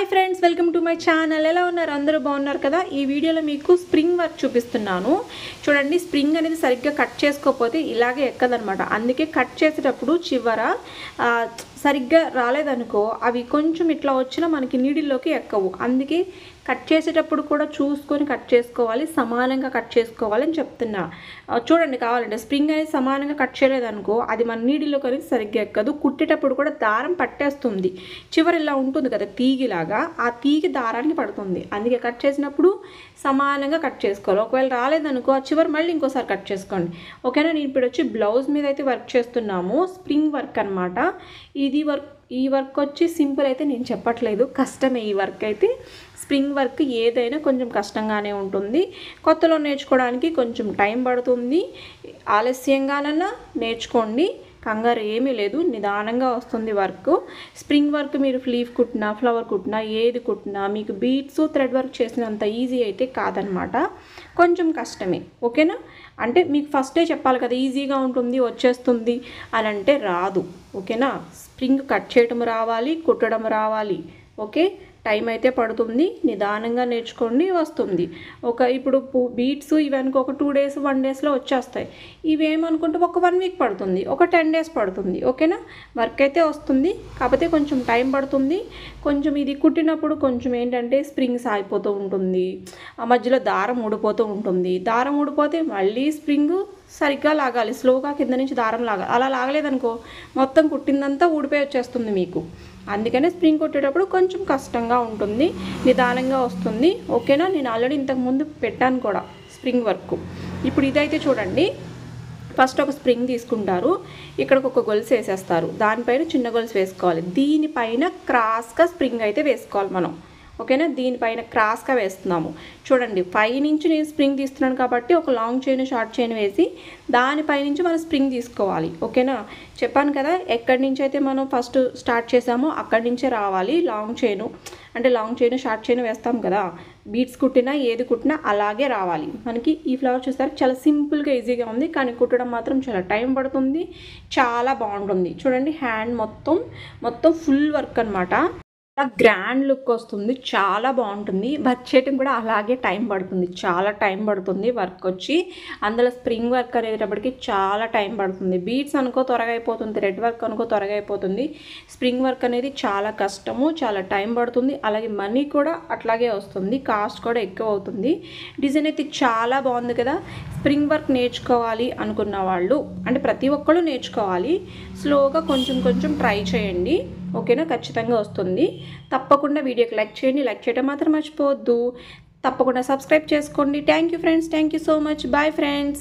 Hi friends, welcome to my channel. ఎలా ఉన్నారు? అందరూ బాగున్నారు కదా. ఈ వీడియోలో మీకు స్ప్రింగ్ వర్క్ చూపిస్తున్నాను. చూడండి, స్ప్రింగ్ అనేది సరిగ్గా కట్ చేసుకోకపోతే ఇలాగే ఎక్కదనమాట. అందుకే కట్ చేసేటప్పుడు చివర సరిగ్గా రాలేదనుకో అవి కొంచెం ఇట్లా వచ్చినా మనకి నీడిల్లోకి ఎక్కవు. అందుకే కట్ చేసేటప్పుడు కూడా చూసుకొని కట్ చేసుకోవాలి, సమానంగా కట్ చేసుకోవాలి అని చెప్తున్నా. చూడండి, కావాలంటే స్ప్రింగ్ అనేది సమానంగా కట్ చేయలేదనుకో అది మన నీడిల్లోకి అనేది సరిగ్గా ఎక్కదు. కుట్టేటప్పుడు కూడా దారం పట్టేస్తుంది. చివరి ఇలా ఉంటుంది కదా తీగిలాగా, ఆ తీగి దారానికి పడుతుంది. అందుకే కట్ చేసినప్పుడు సమానంగా కట్ చేసుకోవాలి. ఒకవేళ రాలేదనుకో ఆ చివరి మళ్ళీ ఇంకోసారి కట్ చేసుకోండి. ఓకేనా. నేను ఇప్పుడు వచ్చి బ్లౌజ్ మీద అయితే వర్క్ చేస్తున్నాము. స్ప్రింగ్ వర్క్ అనమాట. ఈ వర్క్ వచ్చి సింపుల్ అయితే నేను చెప్పట్లేదు, కష్టమే. ఈ వర్క్ అయితే స్ప్రింగ్ వర్క్ ఏదైనా కొంచెం కష్టంగానే ఉంటుంది. కొత్తలో నేర్చుకోవడానికి కొంచెం టైం పడుతుంది. ఆలస్యంగానన్నా నేర్చుకోండి, కంగారు ఏమీ లేదు, నిదానంగా వస్తుంది వర్క్. స్ప్రింగ్ వర్క్ మీరు లీఫ్ కుట్టినా, ఫ్లవర్ కుట్టినా, ఏది కుట్టినా మీకు బీడ్స్ థ్రెడ్ వర్క్ చేసినంత ఈజీ అయితే కాదనమాట, కొంచెం కష్టమే. ఓకేనా. అంటే మీకు ఫస్టే చెప్పాలి కదా ఈజీగా ఉంటుంది వచ్చేస్తుంది అని అంటే రాదు. ఓకేనా. స్ప్రింగ్ కట్ చేయడం రావాలి, కుట్టడం రావాలి. ఓకే, టైం అయితే పడుతుంది, నిదానంగా నేర్చుకోండి, వస్తుంది. ఇప్పుడు బీట్స్ ఇవన్నీ ఒక 2 days 1 daysలో వచ్చేస్తాయి. ఇవేమనుకుంటే ఒక 1 week పడుతుంది, ఒక 10 days పడుతుంది. ఓకేనా. వర్క్ అయితే వస్తుంది, కాకపోతే కొంచెం టైం పడుతుంది. కొంచెం ఇది కుట్టినప్పుడు కొంచెం ఏంటంటే స్ప్రింగ్ సాగిపోతూ ఉంటుంది, ఆ మధ్యలో దారం ఊడిపోతూ ఉంటుంది. దారం ఊడిపోతే మళ్ళీ స్ప్రింగ్ సరిగ్గా లాగాలి, స్లోగా కింద నుంచి దారం లాగాలి. అలా లాగలేదనుకో మొత్తం కుట్టిందంతా ఊడిపోయి వచ్చేస్తుంది మీకు. అందుకనే స్ప్రింగ్ కొట్టేటప్పుడు కొంచెం కష్టంగా ఉంటుంది, నిదానంగా వస్తుంది. ఓకేనా. నేను ఆల్రెడీ ఇంతకుముందు పెట్టాను కూడా స్ప్రింగ్ వర్క్. ఇప్పుడు ఇదైతే చూడండి, ఫస్ట్ ఒక స్ప్రింగ్ తీసుకుంటారు, ఇక్కడికి ఒక గొలుసు వేసేస్తారు, దానిపైన చిన్న గొలుసు వేసుకోవాలి, దీనిపైన క్రాస్గా స్ప్రింగ్ అయితే వేసుకోవాలి మనం. ఓకేనా. దీనిపైన క్రాస్గా వేస్తున్నాము. చూడండి, పైనుంచి నేను స్ప్రింగ్ తీస్తున్నాను కాబట్టి ఒక లాంగ్ చైన్ షార్ట్ చైన్ వేసి దానిపైనుంచి మనం స్ప్రింగ్ తీసుకోవాలి. ఓకేనా. చెప్పాను కదా, ఎక్కడి నుంచి అయితే మనం ఫస్ట్ స్టార్ట్ చేసామో అక్కడి నుంచే రావాలి లాంగ్ చైన్. అంటే లాంగ్ చైన్ షార్ట్ చైన్ వేస్తాం కదా, బీడ్స్ కుట్టినా ఏది కుట్టినా అలాగే రావాలి మనకి. ఈ ఫ్లవర్ చూస్తారు, చాలా సింపుల్గా ఈజీగా ఉంది, కానీ కుట్టడం మాత్రం చాలా టైం పడుతుంది, చాలా బాగుంటుంది. చూడండి, హ్యాండ్ మొత్తం ఫుల్ వర్క్ అనమాట. చాలా గ్రాండ్ లుక్ వస్తుంది, చాలా బాగుంటుంది. వర్క్ చేయడం కూడా అలాగే టైం పడుతుంది, చాలా టైం పడుతుంది వర్క్ వచ్చి. అందులో స్ప్రింగ్ వర్క్ అనేటప్పటికి చాలా టైం పడుతుంది. బీడ్స్ అనుకో త్వరగా అయిపోతుంది, థ్రెడ్ వర్క్ అనుకో త్వరగా అయిపోతుంది. స్ప్రింగ్ వర్క్ అనేది చాలా కష్టము, చాలా టైం పడుతుంది. అలాగే మనీ కూడా అట్లాగే వస్తుంది, కాస్ట్ కూడా ఎక్కువ అవుతుంది. డిజైన్ అయితే చాలా బాగుంది కదా. స్ప్రింగ్ వర్క్ నేర్చుకోవాలి అనుకున్న వాళ్ళు, అంటే ప్రతి ఒక్కళ్ళు నేర్చుకోవాలి, స్లోగా కొంచెం ట్రై చేయండి. ఓకేనా. ఖచ్చితంగా వస్తుంది. తప్పకుండా వీడియోకి లైక్ చేయండి, లైక్ చేయడం మాత్రం మర్చిపోవద్దు. తప్పకుండా సబ్స్క్రైబ్ చేసుకోండి. Thank you friends, thank you so much. Bye friends.